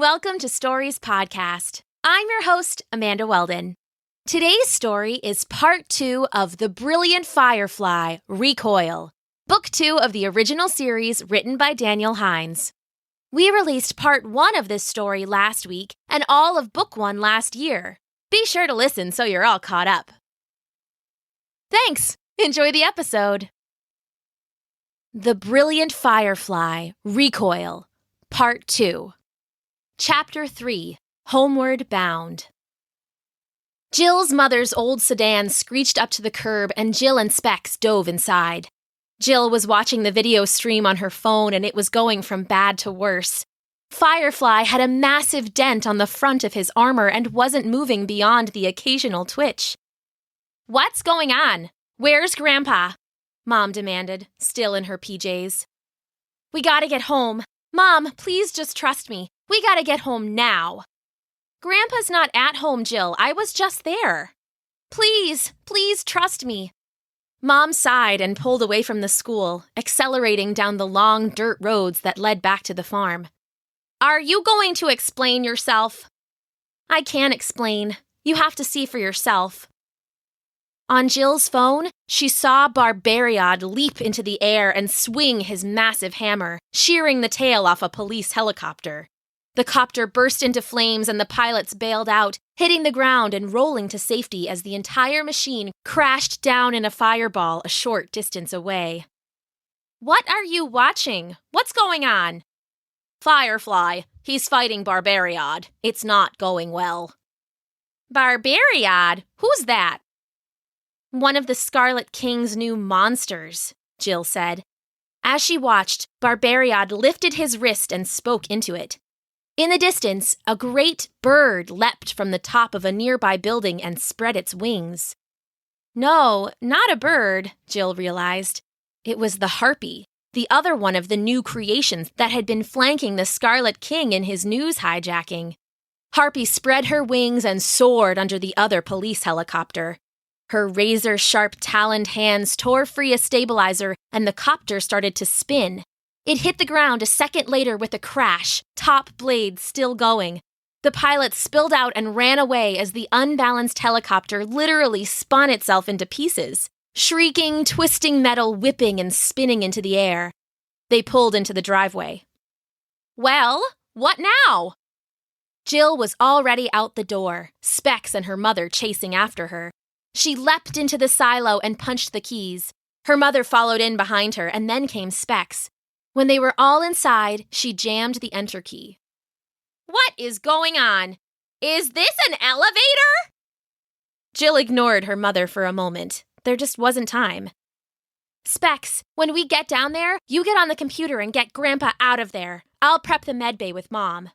welcome to Stories Podcast. I'm your host, Amanda Weldin. Today's story is part 2 of The Brilliant Firefly, Recoil, book 2 of the original series written by Daniel Hinds. We released part 1 of this story last week and all of book 1 last year. Be sure to listen so you're all caught up. Thanks! Enjoy the episode. The Brilliant Firefly, Recoil, Part 2. Chapter 3, Homeward Bound. Jill's mother's old sedan screeched up to the curb and Jill and Specs dove inside. Jill was watching the video stream on her phone and it was going from bad to worse. Firefly had a massive dent on the front of his armor and wasn't moving beyond the occasional twitch. "What's going on? Where's Grandpa?" Mom demanded, still in her PJs. "We gotta get home. Mom, please just trust me. We gotta get home now." "Grandpa's not at home, Jill. I was just there." Please trust me." Mom sighed and pulled away from the school, accelerating down the long dirt roads that led back to the farm. "Are you going to explain yourself?" "I can't explain. You have to see for yourself." On Jill's phone, she saw Barbariad leap into the air and swing his massive hammer, shearing the tail off a police helicopter. The copter burst into flames and the pilots bailed out, hitting the ground and rolling to safety as the entire machine crashed down in a fireball a short distance away. "What are you watching? What's going on?" "Firefly. He's fighting Barbariad. It's not going well." "Barbariad? Who's that?" "One of the Scarlet King's new monsters," Jill said. As she watched, Barbariad lifted his wrist and spoke into it. In the distance, a great bird leapt from the top of a nearby building and spread its wings. No, not a bird, Jill realized. It was the harpy, the other one of the new creations that had been flanking the Scarlet King in his news hijacking. Harpy spread her wings and soared under the other police helicopter. Her razor-sharp taloned hands tore free a stabilizer and the copter started to spin. It hit the ground a second later with a crash, top blades still going. The pilot spilled out and ran away as the unbalanced helicopter literally spun itself into pieces, shrieking, twisting metal whipping and spinning into the air. They pulled into the driveway. "Well, what now?" Jill was already out the door, Specs and her mother chasing after her. She leapt into the silo and punched the keys. Her mother followed in behind her, and then came Specs. When they were all inside, she jammed the enter key. "What is going on? Is this an elevator?" Jill ignored her mother for a moment. There just wasn't time. "Specs, when we get down there, you get on the computer and get Grandpa out of there. I'll prep the medbay with Mom."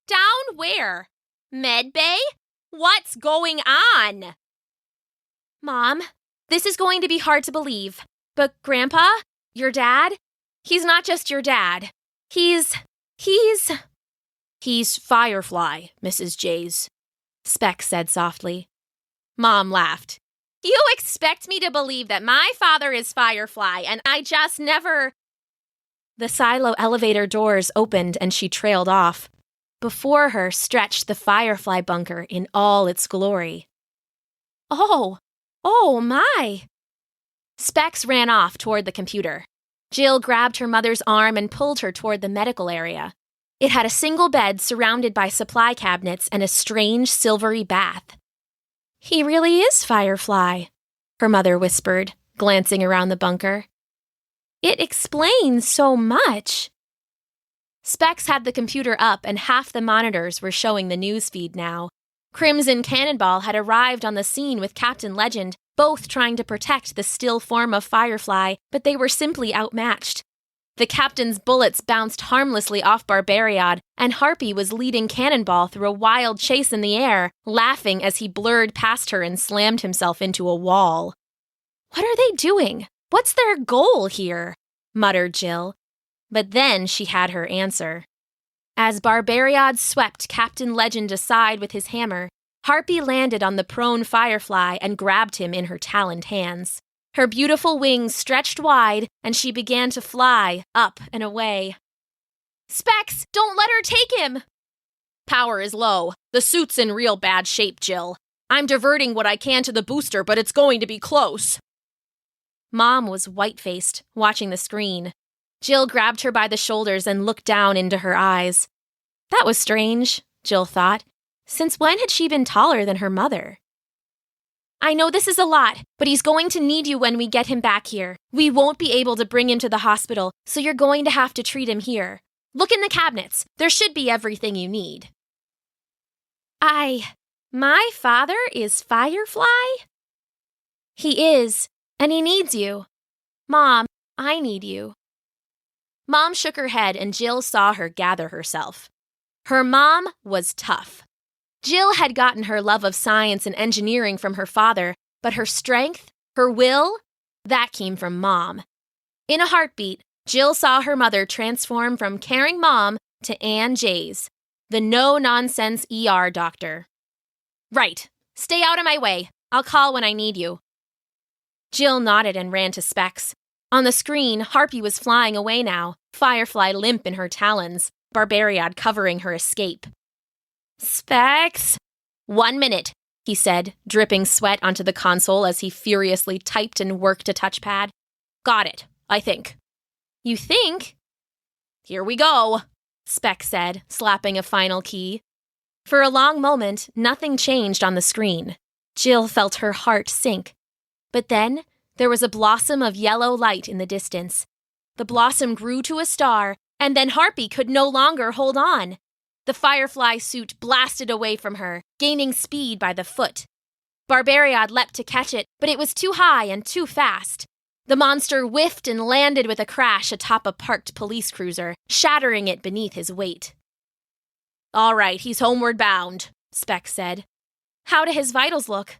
"Down where? Medbay? What's going on?" "Mom, this is going to be hard to believe, but Grandpa, your dad, he's not just your dad. He's Firefly, Mrs. Jays," Specs said softly. Mom laughed. "You expect me to believe that my father is Firefly and I just never—" The silo elevator doors opened and she trailed off. Before her stretched the Firefly bunker in all its glory. Oh my! Specs ran off toward the computer. Jill grabbed her mother's arm and pulled her toward the medical area. It had a single bed surrounded by supply cabinets and a strange silvery bath. "He really is Firefly," her mother whispered, glancing around the bunker. "It explains so much." Specs had the computer up and half the monitors were showing the news feed now. Crimson Cannonball had arrived on the scene with Captain Legend, both trying to protect the still form of Firefly, but they were simply outmatched. The captain's bullets bounced harmlessly off Barbariad, and Harpy was leading Cannonball through a wild chase in the air, laughing as he blurred past her and slammed himself into a wall. "What are they doing? What's their goal here?" muttered Jill. But then she had her answer. As Barbariad swept Captain Legend aside with his hammer, Harpy landed on the prone Firefly and grabbed him in her taloned hands. Her beautiful wings stretched wide, and she began to fly, up and away. "Specs, don't let her take him!" Power is low. The suit's in real bad shape, Jill. I'm diverting what I can to the booster, but it's going to be close. Mom was white-faced, watching the screen. Jill grabbed her by the shoulders and looked down into her eyes. That was strange, Jill thought. Since when had she been taller than her mother? I know this is a lot, but he's going to need you when we get him back here. We won't be able to bring him to the hospital, so you're going to have to treat him here. Look in the cabinets. There should be everything you need. My father is Firefly? He is, and he needs you. Mom, I need you. Mom shook her head and Jill saw her gather herself. Her mom was tough. Jill had gotten her love of science and engineering from her father, but her strength, her will, that came from Mom. In a heartbeat, Jill saw her mother transform from caring mom to Ann Jays, the no-nonsense ER doctor. Right. Stay out of my way. I'll call when I need you. Jill nodded and ran to Specs. On the screen, Harpy was flying away now, Firefly limp in her talons, Barbariad covering her escape. Specs? 1 minute, he said, dripping sweat onto the console as he furiously typed and worked a touchpad. Got it, I think. You think? Here we go, Spec said, slapping a final key. For a long moment, nothing changed on the screen. Jill felt her heart sink. But then, there was a blossom of yellow light in the distance. The blossom grew to a star, and then Harpy could no longer hold on. The Firefly suit blasted away from her, gaining speed by the foot. Barbariad leapt to catch it, but it was too high and too fast. The monster whiffed and landed with a crash atop a parked police cruiser, shattering it beneath his weight. All right, he's homeward bound, Spec said. How do his vitals look?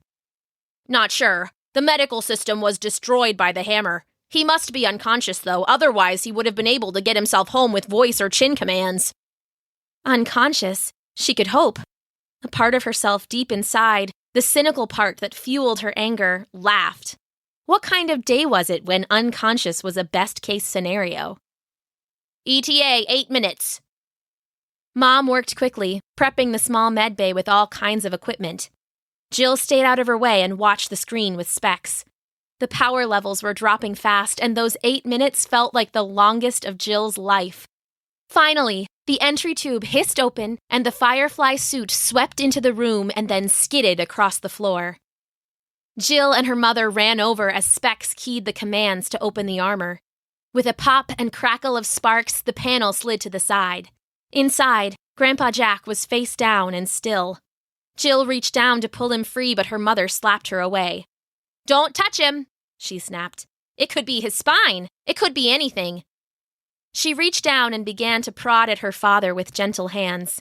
Not sure. The medical system was destroyed by the hammer. He must be unconscious, though, otherwise he would have been able to get himself home with voice or chin commands. Unconscious? She could hope. A part of herself deep inside, the cynical part that fueled her anger, laughed. What kind of day was it when unconscious was a best-case scenario? ETA, 8 minutes. Mom worked quickly, prepping the small med bay with all kinds of equipment. Jill stayed out of her way and watched the screen with Specs. The power levels were dropping fast, and those 8 minutes felt like the longest of Jill's life. Finally, the entry tube hissed open, and the Firefly suit swept into the room and then skidded across the floor. Jill and her mother ran over as Specs keyed the commands to open the armor. With a pop and crackle of sparks, the panel slid to the side. Inside, Grandpa Jack was face down and still. Jill reached down to pull him free, but her mother slapped her away. Don't touch him, she snapped. It could be his spine. It could be anything. She reached down and began to prod at her father with gentle hands.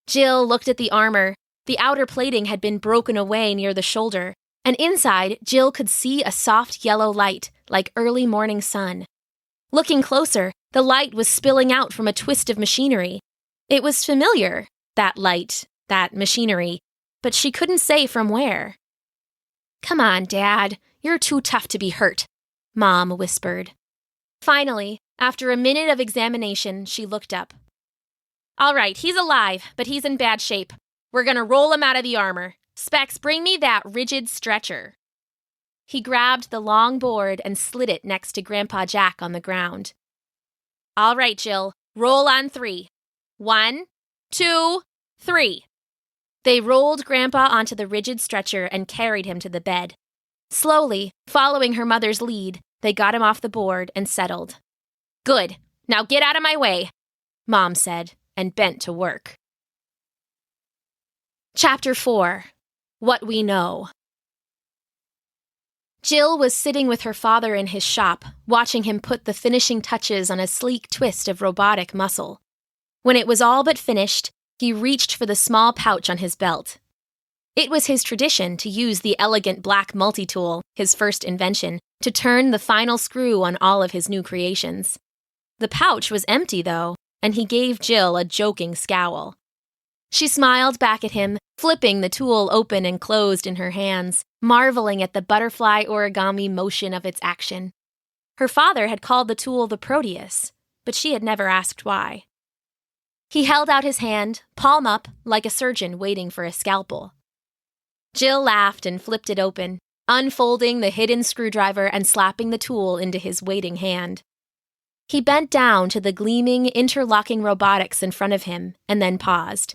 Jill looked at the armor. The outer plating had been broken away near the shoulder, and inside, Jill could see a soft yellow light, like early morning sun. Looking closer, the light was spilling out from a twist of machinery. It was familiar, that light, that machinery, but she couldn't say from where. Come on, Dad, you're too tough to be hurt, Mom whispered. Finally, after a minute of examination, she looked up. All right, he's alive, but he's in bad shape. We're going to roll him out of the armor. Specs, bring me that rigid stretcher. He grabbed the long board and slid it next to Grandpa Jack on the ground. All right, Jill, roll on 3. 1, 2, 3. They rolled Grandpa onto the rigid stretcher and carried him to the bed. Slowly, following her mother's lead, they got him off the board and settled. Good. Now get out of my way, Mom said, and bent to work. Chapter 4. What We Know. Jill was sitting with her father in his shop, watching him put the finishing touches on a sleek twist of robotic muscle. When it was all but finished, he reached for the small pouch on his belt. It was his tradition to use the elegant black multi-tool, his first invention, to turn the final screw on all of his new creations. The pouch was empty, though, and he gave Jill a joking scowl. She smiled back at him, flipping the tool open and closed in her hands, marveling at the butterfly origami motion of its action. Her father had called the tool the Proteus, but she had never asked why. He held out his hand, palm up, like a surgeon waiting for a scalpel. Jill laughed and flipped it open, unfolding the hidden screwdriver and slapping the tool into his waiting hand. He bent down to the gleaming, interlocking robotics in front of him and then paused.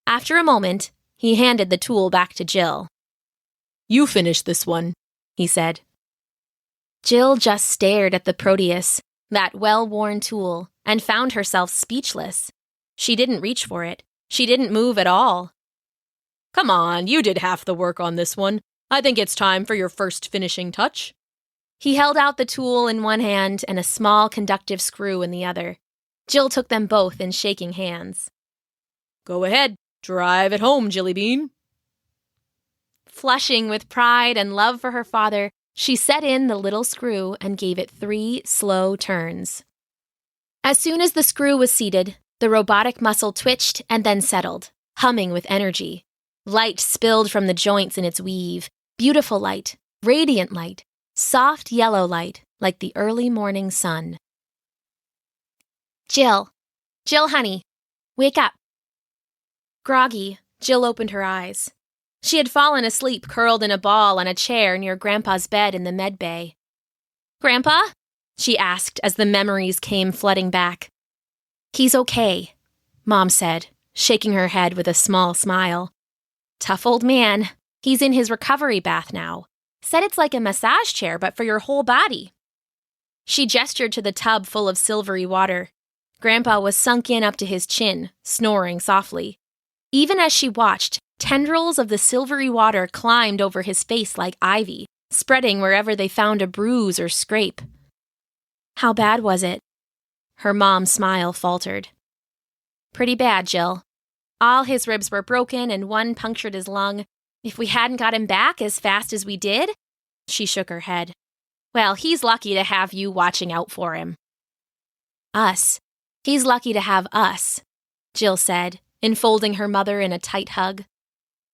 After a moment, he handed the tool back to Jill. "You finish this one," he said. Jill just stared at the Proteus, that well-worn tool, and found herself speechless. She didn't reach for it. She didn't move at all. "Come on, you did half the work on this one. I think it's time for your first finishing touch." He held out the tool in one hand and a small conductive screw in the other. Jill took them both in shaking hands. "Go ahead, drive it home, Jillybean." Flushing with pride and love for her father, she set in the little screw and gave it 3 slow turns. As soon as the screw was seated, the robotic muscle twitched and then settled, humming with energy. Light spilled from the joints in its weave, beautiful light, radiant light, soft yellow light like the early morning sun. Jill, honey, wake up." Groggy, Jill opened her eyes. She had fallen asleep curled in a ball on a chair near Grandpa's bed in the med bay. "Grandpa?" she asked as the memories came flooding back. "He's okay," Mom said, shaking her head with a small smile. "Tough old man. He's in his recovery bath now. Said it's like a massage chair, but for your whole body." She gestured to the tub full of silvery water. Grandpa was sunk in up to his chin, snoring softly. Even as she watched, tendrils of the silvery water climbed over his face like ivy, spreading wherever they found a bruise or scrape. "How bad was it?" Her mom's smile faltered. "Pretty bad, Jill. All his ribs were broken and one punctured his lung. If we hadn't got him back as fast as we did..." She shook her head. "Well, he's lucky to have you watching out for him." "Us. He's lucky to have us," Jill said, enfolding her mother in a tight hug.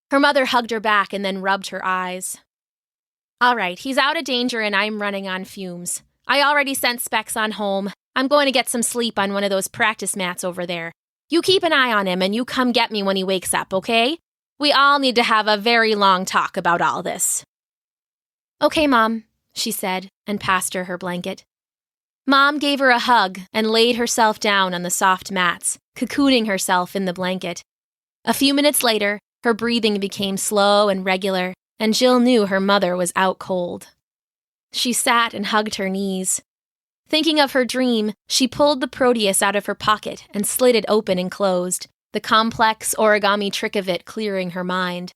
Her mother hugged her back and then rubbed her eyes. "All right, he's out of danger and I'm running on fumes. I already sent Specs on home. I'm going to get some sleep on one of those practice mats over there. You keep an eye on him and you come get me when he wakes up, okay? We all need to have a very long talk about all this." "Okay, Mom," she said, and passed her blanket. Mom gave her a hug and laid herself down on the soft mats, cocooning herself in the blanket. A few minutes later, her breathing became slow and regular, and Jill knew her mother was out cold. She sat and hugged her knees. Thinking of her dream, she pulled the Proteus out of her pocket and slid it open and closed, the complex origami trick of it clearing her mind.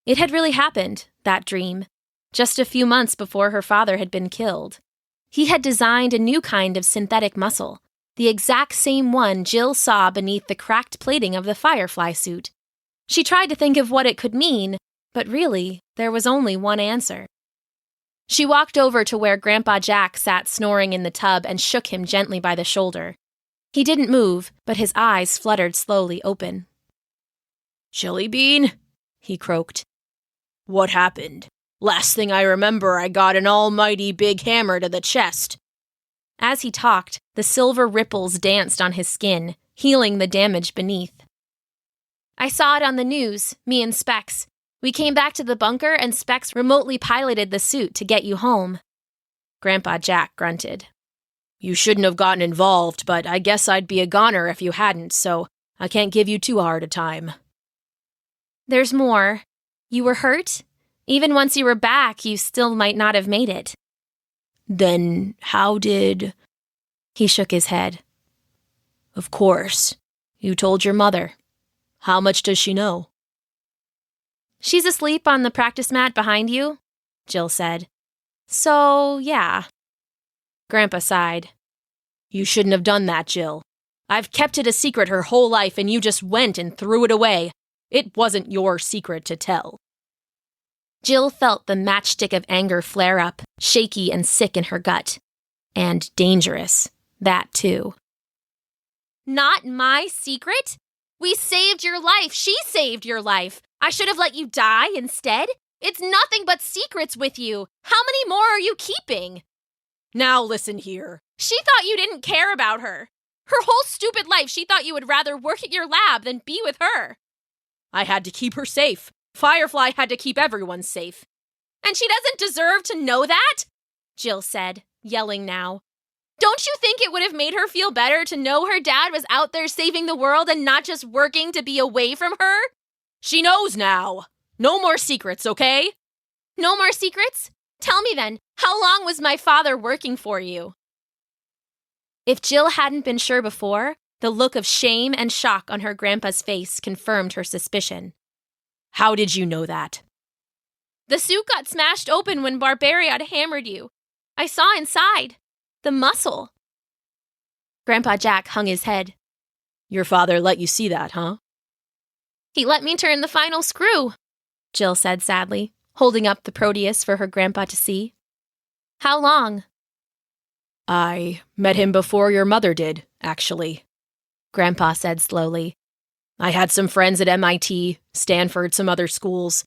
It had really happened, that dream, just a few months before her father had been killed. He had designed a new kind of synthetic muscle, the exact same one Jill saw beneath the cracked plating of the Firefly suit. She tried to think of what it could mean, but really, there was only one answer. She walked over to where Grandpa Jack sat snoring in the tub and shook him gently by the shoulder. He didn't move, but his eyes fluttered slowly open. "Jillybean," he croaked. "What happened? Last thing I remember, I got an almighty big hammer to the chest." As he talked, the silver ripples danced on his skin, healing the damage beneath. "I saw it on the news, me and Specs. We came back to the bunker and Specs remotely piloted the suit to get you home." Grandpa Jack grunted. "You shouldn't have gotten involved, but I guess I'd be a goner if you hadn't, so I can't give you too hard a time." "There's more. You were hurt? Even once you were back, you still might not have made it." "Then how did..." He shook his head. "Of course. You told your mother. How much does she know?" "She's asleep on the practice mat behind you," Jill said. "So, yeah." Grandpa sighed. "You shouldn't have done that, Jill. I've kept it a secret her whole life and you just went and threw it away. It wasn't your secret to tell." Jill felt the matchstick of anger flare up, shaky and sick in her gut. And dangerous. That too. "Not my secret? We saved your life. She saved your life. I should have let you die instead? It's nothing but secrets with you. How many more are you keeping?" "Now listen here." "She thought you didn't care about her. Her whole stupid life she thought you would rather work at your lab than be with her. I had to keep her safe. Firefly had to keep everyone safe. And she doesn't deserve to know that? Jill said, yelling now. Don't you think it would have made her feel better to know her dad was out there saving the world and not just working to be away from her? She knows now. No more secrets, okay? No more secrets? Tell me then, how long was my father working for you? If Jill hadn't been sure before, the look of shame and shock on her grandpa's face confirmed her suspicion. How did you know that? The suit got smashed open when Barbarian hammered you. I saw inside. The muscle. Grandpa Jack hung his head. Your father let you see that, huh? He let me turn the final screw, Jill said sadly, holding up the Proteus for her grandpa to see. How long? I met him before your mother did, actually, Grandpa said slowly. I had some friends at MIT, Stanford, some other schools.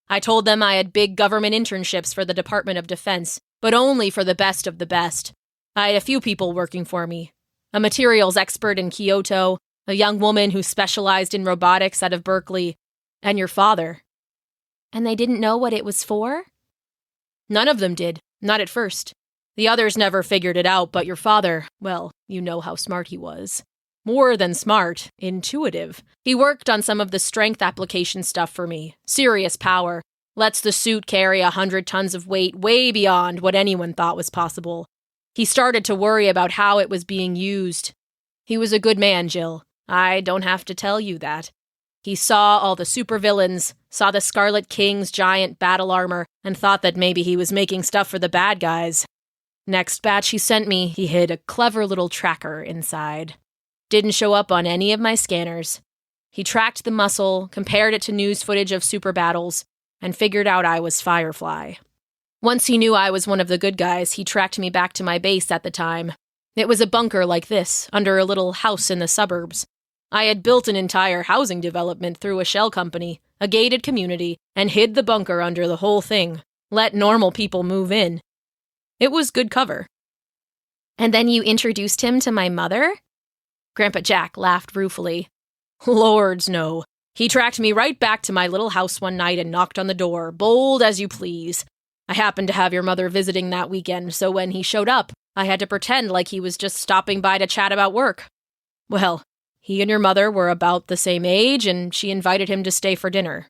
I told them I had big government internships for the Department of Defense, but only for the best of the best. I had a few people working for me. A materials expert in Kyoto, a young woman who specialized in robotics out of Berkeley, and your father. And they didn't know what it was for? None of them did, not at first. The others never figured it out, but your father, well, you know how smart he was. More than smart, intuitive. He worked on some of the strength application stuff for me. Serious power. Lets the suit carry 100 tons of weight way beyond what anyone thought was possible. He started to worry about how it was being used. He was a good man, Jill. I don't have to tell you that. He saw all the supervillains, saw the Scarlet King's giant battle armor, and thought that maybe he was making stuff for the bad guys. Next batch he sent me, he hid a clever little tracker inside. Didn't show up on any of my scanners. He tracked the muscle, compared it to news footage of super battles, and figured out I was Firefly. Once he knew I was one of the good guys, he tracked me back to my base at the time. It was a bunker like this, under a little house in the suburbs. I had built an entire housing development through a shell company, a gated community, and hid the bunker under the whole thing. Let normal people move in. It was good cover. And then you introduced him to my mother? Grandpa Jack laughed ruefully. Lords, no. He tracked me right back to my little house one night and knocked on the door, bold as you please. I happened to have your mother visiting that weekend, so when he showed up, I had to pretend like he was just stopping by to chat about work. Well, he and your mother were about the same age, and she invited him to stay for dinner.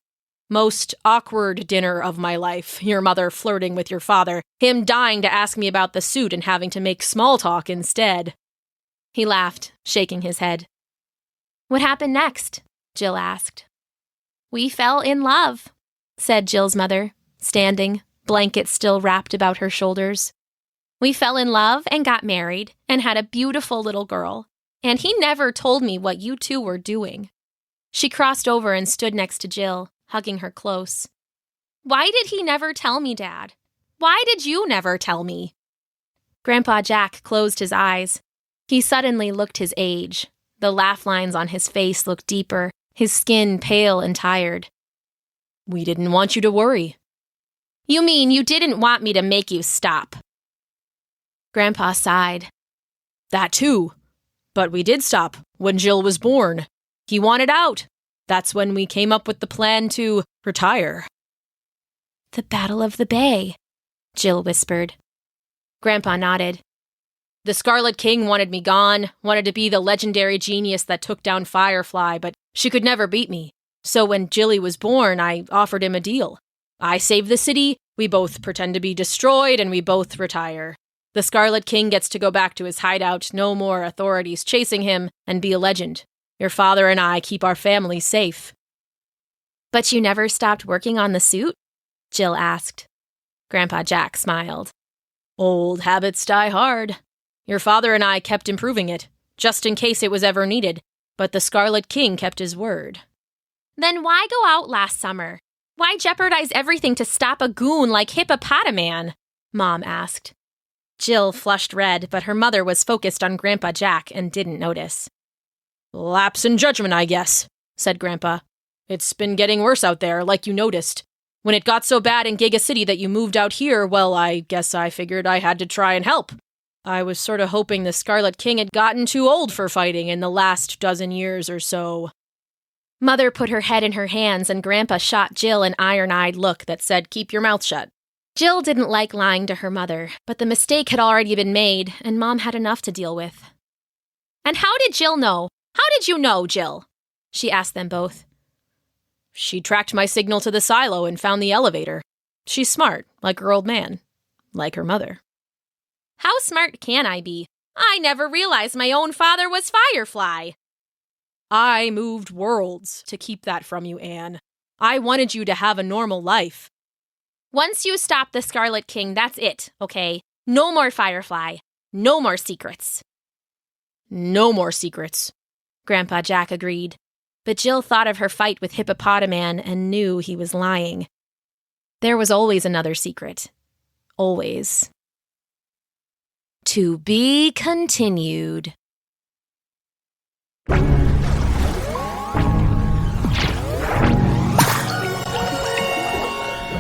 Most awkward dinner of my life, your mother flirting with your father, him dying to ask me about the suit and having to make small talk instead. He laughed, shaking his head. What happened next? Jill asked. We fell in love, said Jill's mother, standing, blanket still wrapped about her shoulders. We fell in love and got married and had a beautiful little girl, and he never told me what you two were doing. She crossed over and stood next to Jill, hugging her close. Why did he never tell me, Dad? Why did you never tell me? Grandpa Jack closed his eyes. He suddenly looked his age. The laugh lines on his face looked deeper, his skin pale and tired. We didn't want you to worry. You mean you didn't want me to make you stop? Grandpa sighed. That too. But we did stop when Jill was born. He wanted out. That's when we came up with the plan to retire. The Battle of the Bay, Jill whispered. Grandpa nodded. The Scarlet King wanted me gone, wanted to be the legendary genius that took down Firefly, but she could never beat me. So when Jilly was born, I offered him a deal. I save the city, we both pretend to be destroyed, and we both retire. The Scarlet King gets to go back to his hideout, no more authorities chasing him, and be a legend. Your father and I keep our family safe. But you never stopped working on the suit? Jill asked. Grandpa Jack smiled. Old habits die hard. Your father and I kept improving it, just in case it was ever needed, but the Scarlet King kept his word. Then why go out last summer? Why jeopardize everything to stop a goon like Hippopotaman? Mom asked. Jill flushed red, but her mother was focused on Grandpa Jack and didn't notice. Lapse in judgment, I guess, said Grandpa. It's been getting worse out there, like you noticed. When it got so bad in Giga City that you moved out here, well, I guess I figured I had to try and help. I was sort of hoping the Scarlet King had gotten too old for fighting in the last dozen years or so. Mother put her head in her hands and Grandpa shot Jill an iron-eyed look that said, "Keep your mouth shut." Jill didn't like lying to her mother, but the mistake had already been made, and Mom had enough to deal with. "And how did Jill know? How did you know, Jill?" she asked them both. She tracked my signal to the silo and found the elevator. She's smart, like her old man. Like her mother. How smart can I be? I never realized my own father was Firefly. I moved worlds to keep that from you, Anne. I wanted you to have a normal life. Once you stop the Scarlet King, that's it, okay? No more Firefly. No more secrets. No more secrets, Grandpa Jack agreed. But Jill thought of her fight with Hippopotaman and knew he was lying. There was always another secret. Always. To be continued.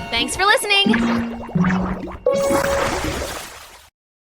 Thanks for listening!